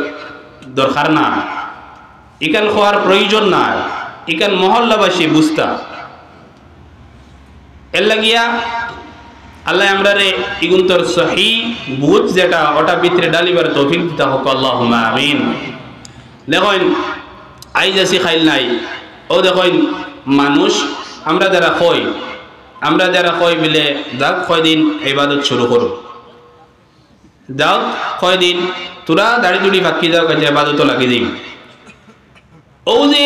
দরকার না, এখান খোয়ার প্রয়োজন নাই, এখান মহল্লাবাসী বুঝতা। এর লাগিয়া আল্লাহ আমরা রে ইগুন্তর সহি বুঝ যেটা ওটা ভিতরে ডালিবার তৌফিক দিতা হোক, আল্লাহুম্মা আমিন। দেখুন আইজ আসি খাইল নাই, ও দেখুন মানুষ আমরা যারা কই বলে যাক কয়দিন ইবাদত শুরু করো, যাও কয়দিন তোরা দাড়ি দুড়ি বাকি যাও, কাজে ইবাদত লাগি দিই। ও যে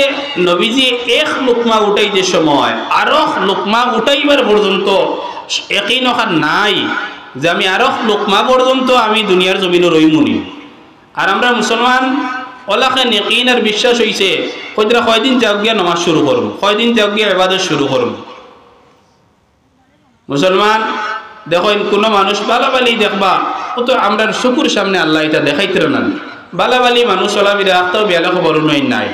নবীজি এক লুকমা উঠাইতে সময় আরো লুকমা উঠাইবার পর্যন্ত একই নখান নাই যে আমি আরো লুকমা পর্যন্ত আমি দুনিয়ার জমিনে রইমুনি। আর আমরা মুসলমান ওলাকে নেকিন আর বিশ্বাস হইছে কইরা কয়দিন যাও গিয়া নামাজ শুরু করুন, কয়দিন যাও গিয়া ইবাদত শুরু করুন। মুসলমান দেখেন কোনো মানুষ বালাবালি দেখবা ও তো আমরা চকুর সামনে আল্লাহ এটা দেখাইতে না। বালাবালি মানুষ ওলাবিরা একটাও বেলা খবর নাই।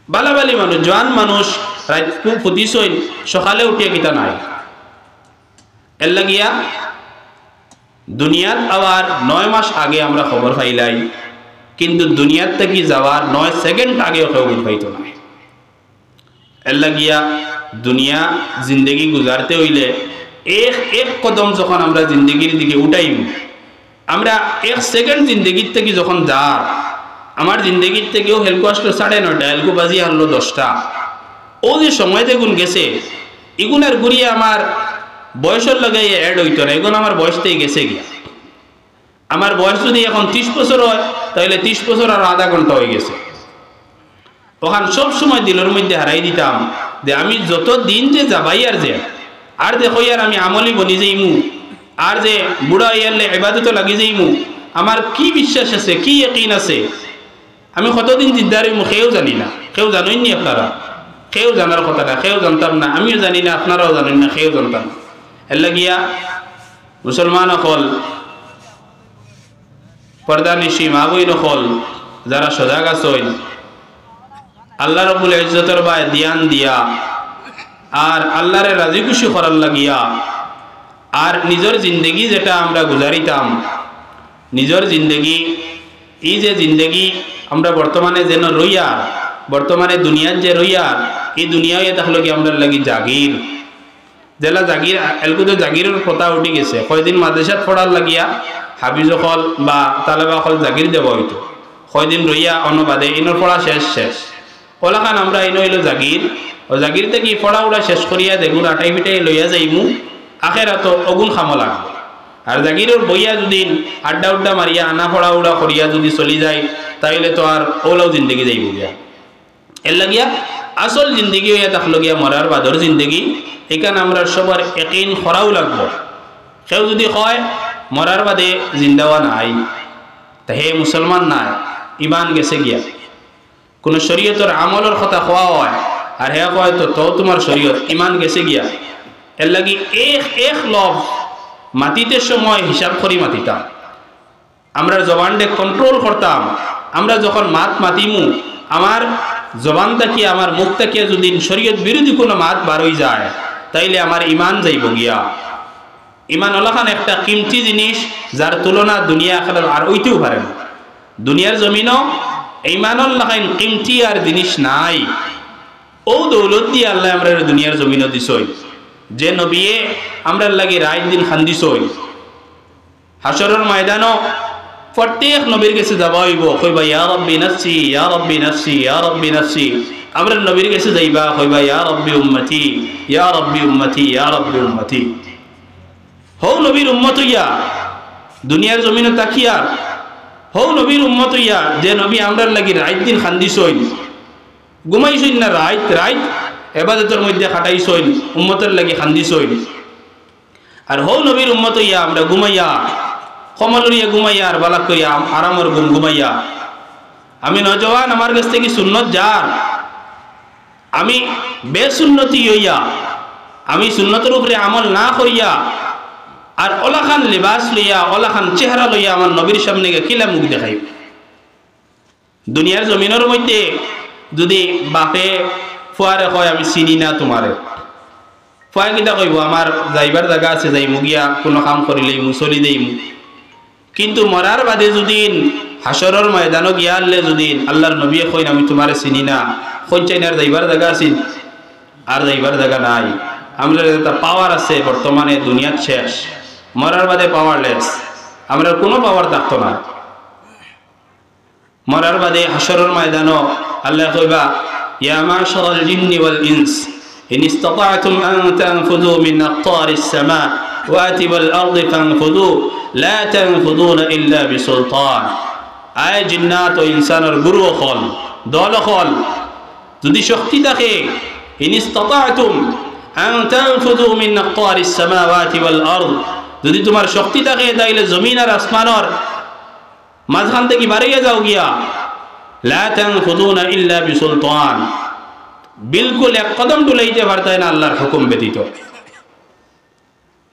বালাবালি মানুষ জোয়ান মানুষ রাত খুব ফুটিছইন সকালে উঠিয়া কিতা নাই। এর লাগিয়া দুনিয়াত আবার 9 মাস আগে আমরা খবর পাইলাই, কিন্তু দুনিয়ার থেকে যাওয়ার 9 সেকেন্ড আগেও খবর পাইতো না। এর লাগিয়া দুনিয়া জিন্দগি গুজারতে হইলে এক কদম যখন আমরা জিন্দগির দিকে উঠাইম, আমরা 1 সেকেন্ড জিন্দগির থেকে যখন যার আমার জিন্দগির থেকেও হেলকো আসলো 9:30, হেলকো বাজি আনলো 10টা। ও যে সময় দেখুন গেছে এগুনার ঘুরিয়ে আমার বয়সের লাগাই অ্যাড হইতো না, এখন আমার বয়সটাই গেছে গিয়া। আমার বয়স যদি এখন 30 বছর হয় তাহলে 30 বছর আর আধা ঘন্টা হয়ে গেছে। ওখান সব সময় দিলের মধ্যে হারাই দিতাম যে আমি যত দিন যে যাবাই আর যে হইয়ার আমি আমলি বনি যাইমু, আর যে বুড়া হইয়ারলে ইবাদত লাগি যাইমু, আমার কি বিশ্বাস আছে, কি ইয়াকিন আছে, আমি কতদিন জিদ্দারি কেউ জানি না। কেউ জানেননি আপনারা? কেউ জানার কথা না, কেউ জানতাম না, আমিও জানি না, আপনারাও জানেন না, কেউ জানতাম না। এর লাগিয়া মুসলমান হল পর্দা নিশি মা বইন হল যারা সজাগ আছেন আল্লাহ রাব্বুল ইজ্জতের বায় ধ্যান দিয়া আর আল্লাহরে রাজি খুশি করার লাগিয়া আর নিজের জিন্দগি যেটা আমরা গুজারিতাম, নিজের জিন্দগি এই যে জিন্দগি আমরা বর্তমানে যেন রইয়া, বর্তমানে দুনিয়ার যে রইয়া, এই দুনিয়ায় থাকলো কি আমরা লাগি জাগির জেলা জাগির এলকু তো জাগিরের কথা উঠে গেছে। কয়দিন মাদ্রাসাত পড়ার লাগিয়া হাফিজ হল বা তালেবা হল জাগির দেওয়া হইতো, কয়দিন রইয়া অন্যবাদে ইনোর পড়া শেষ ওলাখান আমরা ইনো হইল জাগির। ও জাগির থেকে পড়া উড়া শেষ করিয়া দেখুন আটাই পিটাই লইয়া যাইমু, আখেরা তো অগুন খামো লাগবে। আর জাগিরের বইয়া যদি আড্ডা উড্ডা মারিয়া আনা পড়া উড়া করিয়া যদি চলি যায় তাইলে তো আর ওলাও জিন্দগি যাইব গিয়া। এর লাগিয়া আসল জিন্দগি হইয়া থাকলো গিয়া মরার বাদর জিন্দগি। এখানে আমরা সবার ইয়াকিন করাও লাগবো। কেউ যদি কয় মরার বাদে জিন্দাওয়া নাই, তা হে মুসলমান নাই, ইমান গেছে গিয়া। কোনো শরীয়তের আমলের কথা কোয়া হয় আর হে কয় তো তোমার শরীয়ত, ইমান গেছে গিয়া। এর লাগি এক লভ মাতিতে সময় হিসাব করি মাতিতাম, আমরা জবানটা কন্ট্রোল করতাম। আমরা যখন মাতিমু আমার জবান তাকিয়ে আমার মুখ তাকিয়ে যদি শরীয়ত বিরোধী কোনো মাত বার হয়ে যায় তাইলে আমার ইমান যাইব গিয়া। ইমান হলাখান একটা কিমতি জিনিস যার তুলনা দুনিয়া খেলার আর ওইতেও পারে না। দুনিয়ার জমিনও ইমানুল লাখাইন কিমতি আর জিনিস নাই। ও দৌলত দিয়ে আল্লাহ আমরা দুনিয়ার জমিনও দিছই, যে নবিয়ে আমরা লাগি রাত দিন খান্দিছই। হাসরের ময়দানও প্রত্যেক নবীর কাছে যাওয়া হইব, কইবা ইয়া রাব্বি নাফসি ইয়া রাব্বি নাফসি ইয়া রাব্বি নাফসি। আমরা নবীর কাছে যাইবা কইবা ইয়া রাব্বি উম্মতি ইয়া রাব্বি উম্মতি ইয়া রাব্বি উম্মতি। হও নবীর উম্মত হইয়া দুনিয়ার জমিনে তাকিয়া হও নবীর উম্মত হইয়া যে নবী আমরার লাগি রাত দিন খান্দিছইন, ঘুমাইছইন না রাত রাত ইবাদতের মধ্যে খাটাইছইন, উম্মতের লাগি খান্দিছইন। আর হও নবীর উম্মত হইয়া আমরা ঘুমাইয়া কমলরিয়া ঘুমাইয়া আর বালাক কইয়া আরামর ঘুমাইয়া। আমি নজওয়ান আমার কাছ থেকে সুন্নত যার, আমি বেসুন্নতি হইয়া আমি সুন্নতের উপরে আমল না করিয়া আর ওলাখান লিবাস লইয়া ওলাখান চেহারা লইয়া আমার নবীর সামনে গিয়ে কিলা মুখ দেখাই। দুনিয়ার জমিনের মধ্যে যদি বাপে ফুয়ারে কয় আমি চিনি না তোমারে, ফুয়াই কিতা কইব আমার যাইবার জায়গা আছে যাইমু গিয়া কোনো কাম করিলেই মু চলি দেইমু। কিন্তু মরার বাদে যদি হাসরের ময়দানও গিয়া আনলে যদি আল্লাহর নবী কইন আমি তোমারে চিনি না, কোন চাইনার যাইবার জায়গা আছে আর যাইবার জায়গা নাই। আমরা একটা পাওয়ার আছে বর্তমানে দুনিয়ার শেষ, মরার বাদে পাওয়ারলেস, আমরা কোনো পাওয়ার থাকতো না। মরার বাদে হাসরের ময়দানও আল্লাহ কইবা ইয়া মাশারাল জিন্নি ওয়াল ইনস ইন ইসতাতা'তুম আন তানফুযু মিন aqtaris সামা ওয়াতি ওয়াল আরদি ফানফুযু লা তানফুযুনা ইল্লা বিসুলতান। আয় জিন্নাত ও ইনসানের গুরু হল দল হল, যদি শক্তি থাকে ইন ইসতাতা'তুম আন তানফুযু মিন aqtaris সামাওয়াতি ওয়াল আরদ, যদি তোমার শক্তি থাকে তাইলে জমিন আর আসমানের মাঝখান থেকে বাড়িয়ে যাও গিয়া। লা তানফুযুনা ইল্লা বিসুলতান, বিলকুল এক কদম ডুলাইতে পারতাই না আল্লাহর হুকুম ব্যতীত।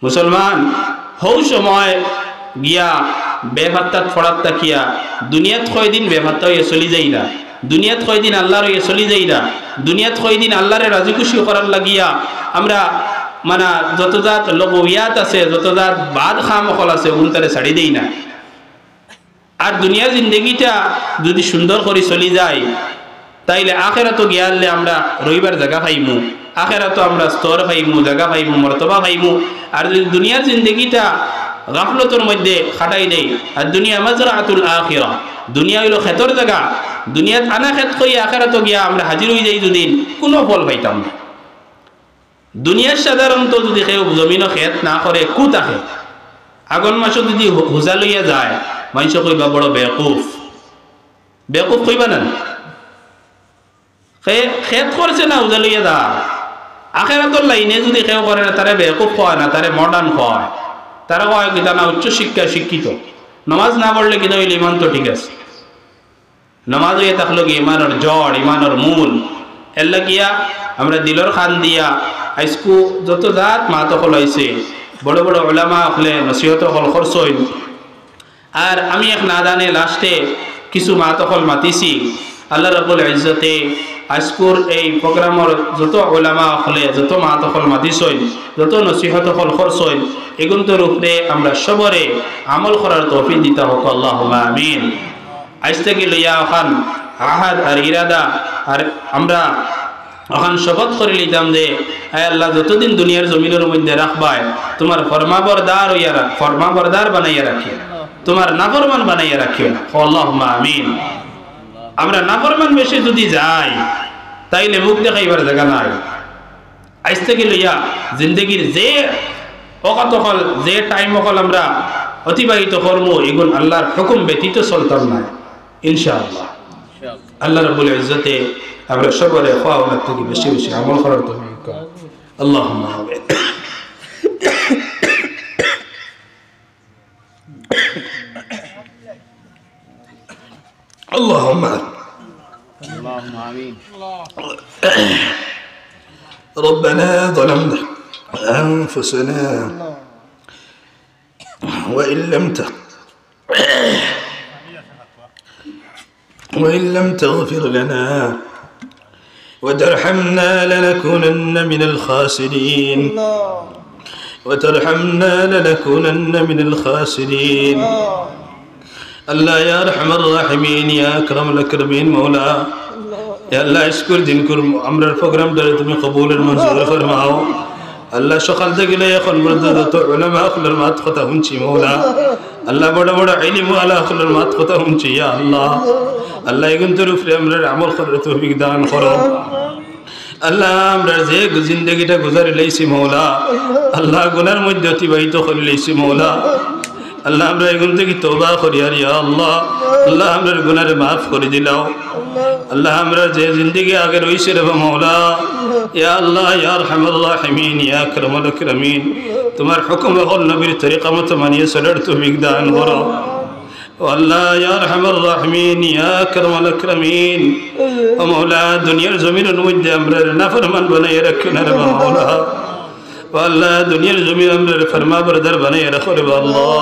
মুসলমান হৌ সময় গিয়া বেফাত্তাত ফড়াত তাকিয়া দুনিয়াত কয়দিন বেফাত্তা হয়ে চলি যাই না, দুনিয়াত কয়দিন আল্লাহর হয়ে চলি যাই না, দুনিয়াত কয়দিন আল্লাহরে রাজি খুশি করার লাগিয়া আমরা মানে যত জাত লঘুয়াত আছে যত জাত বাদ খামখল আছে উনতারে ছাড়ি দেই না। আর দুনিয়া জিন্দগিটা যদি সুন্দর করে চলি যায় তাইলে আখেরাতো গিয়ালে আমরা রইবার জায়গা পাইমু, আখেরাতো আমরা স্তর পাইমু, জায়গা পাইমু, মর্তবা পাইমু। আর যদি দুনিয়ার জিন্দগিটা গাফলতের মধ্যে খাটাই দেয়, আর দুনিয়া মাজরাতুল আখিরা, দুনিয়া হইল ক্ষেতর জায়গা, দুনিয়াত আনা ক্ষেত কই আখেরাতো গিয়া আমরা হাজির হয়ে যাই যদি কোনো ফল পাইতাম না। দুনিয়ার সাধারণত যদি কেউ জমিনও ক্ষেত না করে কুত আহে, আগুন মাসও যদি হুজা লইয়া যায় মানুষ কইবা বড় বেকুফ, বেকুফ কইবা না। খেত করছে না হুজা লইয়া যা, আখেরাতর লাইনে যদি কেউ করে না তারে বেকুফ হয় না, তারে মডার্ন হয়, তারা কয় কিতা না উচ্চ শিক্ষা শিক্ষিত। নামাজ না পড়লে কিনা হইলে ইমান তো ঠিক আছে, নামাজ হইয়া থাকলো কি ইমানের জড় ইমানের মূল। এর লাগিয়া আমরা দিলর খান দিয়া আইসকু যত জাত মাত হল হয়েছে বড় বড় ওলামা হলে নসিহত হল খরচ হইল। আর আমি এক না জানে লাস্টে কিছু মাত হল মাতিছি আল্লাহ রাব্বুল ইজ্জতে আজকুর এই প্রোগ্রামের যত ওলামা হলে যত মাত হল মাতিস হইল যত নসিহত হল খরচ হইল এগুলোর উপরে আমরা সবরে আমল করার তৌফিক দিতে হোক আল্লাহুম্মা আমিন। আজ থেকে লইয়া ওখান আহাদ আর ইরাদা আর আমরা ওখান শপথ করে লিতাম যে আল্লাহ যতদিন দুনিয়ার জমিনের মধ্যে রাখবায় তোমার ফরমাবরদার হইয়া ফরমাবরদার বানাইয়া রাখি, তোমার নাফরমান বানাইয়া রাখিও না। আল্লাহুম্মা আমিন। আমরা নাফরমান বেশি যদি যাই তাইলে মুখ দেখাইবার জায়গা নাই। আজ থেকে লইয়া জিন্দগির যে অকত হল যে টাইম হল আমরা অতিবাহিত কর্ম এগুলো আল্লাহর হুকুম ব্যতীত চলতাম না ইনশাআল্লাহ। আল্লাহ রাব্বুল ইজ্জতে আমরা সবরে খাওয়ানোর থেকে বেশি বেশি আমল করার তৌফিক দান। আল্লাহুম্মা আমিন। اللهم آمين. ربنا ظلمنا أنفسنا وإن لم تغفر لنا وترحمنا لنكونن من الخاسرين من الخاسرين. الله يا أرحم الراحمين يا أكرم الأكرمين مولا يا الله اشكر দিনকুর আমরার প্রোগ্রামটা তুমি কবুলের মঞ্জুর ফরমাও। আল্লাহ সকাল থেকে এখন পর্যন্ত তো উলামা আখলার মাত কথা শুনছি মওলা। আল্লাহ বড় বড় ইলম ওয়ালা আখলার মাত কথা শুনছি ইয়া আল্লাহ। আল্লাহ এগুন্তর উপরে আমরা আমল করার তৌফিক দান করো আল্লাহ আমরা যে জিন্দগিটা গুজারি লাইছি মৌলা আল্লাহ গুনার মধ্যে অতিবাহিত করে লাইছি মৌলা আল্লাহ আমরা এগুন থেকে তওবা করি আর ইয়া আল্লাহ আল্লাহ আমরা গুনারে মাফ করে দিলাও আল্লাহ আমরা যে জিন্দগি আগে রইছে রে মৌলা ইয়া আল্লাহ ইয়া আরহামুর রাহিমিন ইয়া আকরামুল আকরামিন তোমার হুকুম ও নবীর তরিকা মতো মানিয়ে চলার তৌফিক দান করো আল্লাহ ইয়া আরহামুর রাহিমিন ইয়া আকরামুল আকরামিন ও মৌলা দুনিয়ার জমিনের মধ্যে আমরা নাফরমান বানাইয়ে রাখো না রে মৌলা আল্লাহ দুনিয়ার জমিন আমরা ফরমা বরদার বানাইয়ে রাখো রে আল্লাহ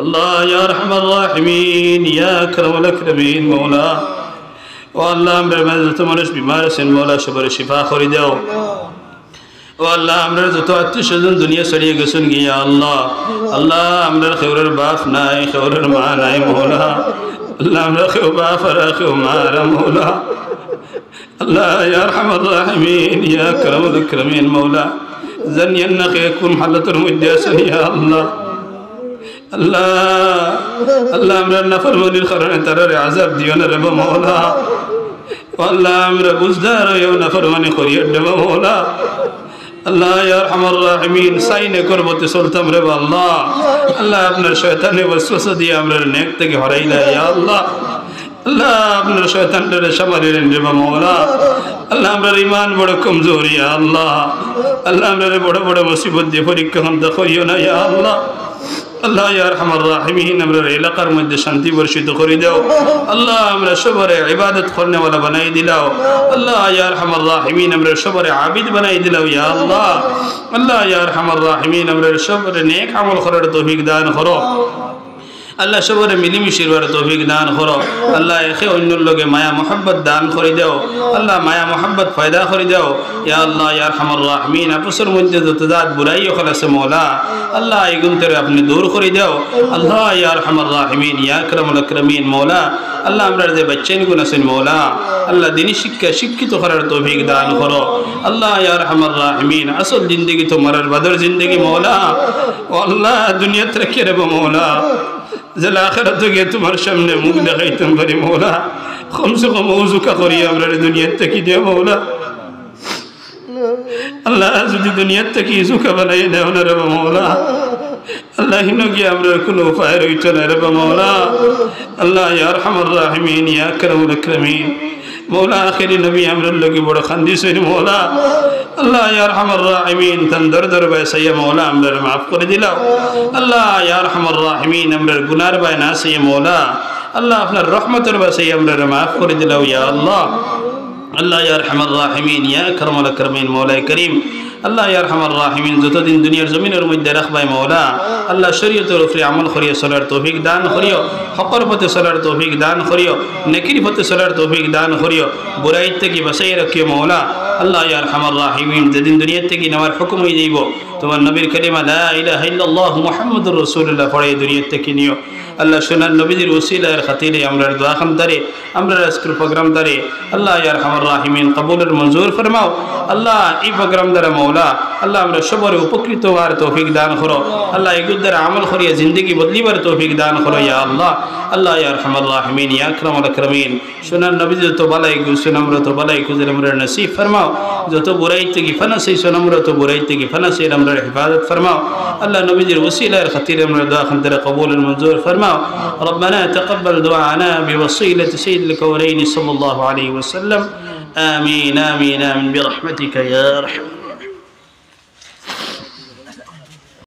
আল্লাহ ইয়া আরহামুর রাহিমিন ইয়া আকরামুল আকরামিন মৌলা ও আল্লাহ আমরা যত মানুষ বিমার আছেন মৌলা সবার শিফা করে দাও ও আল্লাহ আমরা যত আত্মীয় স্বজন দুনিয়া ছড়িয়ে গেছেন গিয়া আল্লাহ আল্লাহ আমরা খেউরের বাপ নাই খেউরের মা নাই মৌলা আল্লাহ আমরা খেউ বাপ আর খেউ মা রা মৌলা আল্লাহ ইয়া আরহামুর রাহিমিন ইয়া আকরামুল আকরামিন মৌলা জানিয়ান্না কে কোন হালাতের মধ্যে আছেন ইয়া আল্লাহ আল্লাহ আল্লাহ আমরা নাফরমানির কারণে তারারে আযাব দিও না রে মৌলা আল্লাহ আমরা বুঝদার হইও নাফরমানি করিয়ে দেব মৌলা আল্লাহ ইয়া আরহামুর রাহিমিন সাইনে করবতে চলতাম রে আল্লাহ আল্লাহ আপনার শয়তানের ওয়াসওয়াসা দিয়ে আমরা নেক থেকে হরাইলা ইয়া আল্লাহ আল্লাহ আপনার শয়তানটারে সামারিয়ে রে মৌলা আল্লাহ আমরা ঈমান বড় কমজোর ইয়া আল্লাহ আল্লাহ আমরা বড় বড় মুসিবত দিয়ে পরীক্ষা হন্তা করিও না ইয়া আল্লাহ আল্লাহ ইয়া আরহামুর রাহিমিন আমরা এলাকার মধ্যে শান্তি বর্ষিত করে দাও আল্লাহ আমরা সবারে ইবাদত করনে वाला বানাই দিলাও আল্লাহ ইয়া আরহামুর রাহিমিন আমরা সবারে আবিদ বানাই দিলাও ইয়া আল্লাহ আল্লাহ ইয়া আরহামুর রাহিমিন আমরা সবারে নেক আমল করার তৌফিক দান করো আল্লাহ সবারে মিলিমিশির ওয়ার তৌফিক দান করো আল্লাহ একে অন্যর লগে মায়া মোহাব্বত দান করে দাও আল্লাহ মায়া মোহাব্বত পয়দা করে দাও ইয়া আল্লাহ ইয়া আরহামুর রাহিমিন আপুসের মধ্যে যত জাত বুরাই ওখানে আছে মৌলা আল্লাহ এগুন থেকে আপনি দূর করে দাও আল্লাহ ইয়া আরহামুর রাহিমিন ইয়া আকরামুল আকরামিন মৌলা আল্লাহ আমরা যে বাচ্চাগুন আছেন মৌলা আল্লাহ দিনী শিক্ষা শিক্ষিত করার তৌফিক দান করো আল্লাহ ইয়া আরহামুর রাহিমিন আসল জিন্দগি তো মরার বাদর জিন্দগি মৌলা ও আল্লাহ দুনিয়াতে রেখে রে মৌলা জেলা আখিরাতে গিয়ে তোমার সামনে মুখ দেখাইতাম পারি মৌলা কমসে কম ওযুকা করি আমরা দুনিয়ার থেকে দে মৌলা আল্লাহ যদি দুনিয়ার থেকে ওযুকা বানাই দাও না রে মৌলা আল্লাহ হিনো গিয়ে আমরা কোনো উপায় রইতো না রে মৌলা আল্লাহ ইয়া আরহামুর রাহিমিন ইয়া আকরামুল আকরামিন মৌলা আখিরি নবী আমরার লগে বড় খান্দি সই মৌলা আল্লাহ ইয়া আরহামুর রাহিমিন তান দরদর বাই সাইয়া মৌলা আমরার মাফ করে দিলাও আল্লাহ ইয়া আরহামুর রাহিমিন আমরার গুনার বাই না সাইয়া মৌলা আল্লাহ আপনার রহমতের বাই সাইয়া আমরার মাফ করে দিলাও ইয়া আল্লাহ আল্লাহ ইয়া আরহামুর রাহিমিন ইয়া আকরামুল আকরামিন মৌলা করিম আল্লাহ ইয়া আরহামুর রাহিমিন যতদিন দুনিয়ার জমিনের মধ্যে রাখবাই মৌলা আল্লাহ শরীয়তের উপরে আমল করিয়া চলার তৌফিক দান করিও হকর পথে চলার তৌফিক দান করিও নেকির পথে চলার তৌফিক দান করিও বুরাই থেকে বাঁচাই রাখিও মৌলা আল্লাহ ইয়া আরহামুর রাহিমিন যেদিন দুনিয়া থেকে নেওয়ার হুকুম হয়ে যাইব তোমার নবীর কালিমা লা ইলাহা ইল্লাল্লাহু মুহাম্মাদুর রাসূলুল্লাহ পড়ে দুনিয়া থেকে নিও আল্লাহ সোনার নবীদের ওসিলার খাতিরে আমরা দোয়া খাম দারে আমরা আজকের প্রোগ্রাম দারে আল্লাহ ইয়া আরহামুর রাহিমিন কবুলের মঞ্জুর ফরমাও আল্লাহ এই প্রোগ্রাম দ্বারা মৌলা আল্লাহ আমরা সবার উপকৃত হওয়ার তৌফিক দান করো আল্লাহ এগুলোর দ্বারা আমল করিয়া জিন্দগি বদলিবার তৌফিক দান করো ইয়া আল্লাহ আল্লাহ ইয়া আরহামুর রাহিমিন ইয়া আকরামুল আকরামিন সোনার নবী যত বালাই গুলশন আমরা তো বালাই কুজের আমরা নসিব ফরমাও যত বুরাই থেকে ফানাসি সোন আমরা তো বুরাই থেকে ফানাসি আমরা হিফাজত ফরমাও আল্লাহ নবীদের ওসিলার খাতিরে আমরা দোয়া খাম দারে কবুলের মঞ্জুর ফরমাও ربنا تقبل دعانا بوصيلة سيد الكونين صلى الله عليه وسلم آمين آمين آمين برحمتك يا أرحم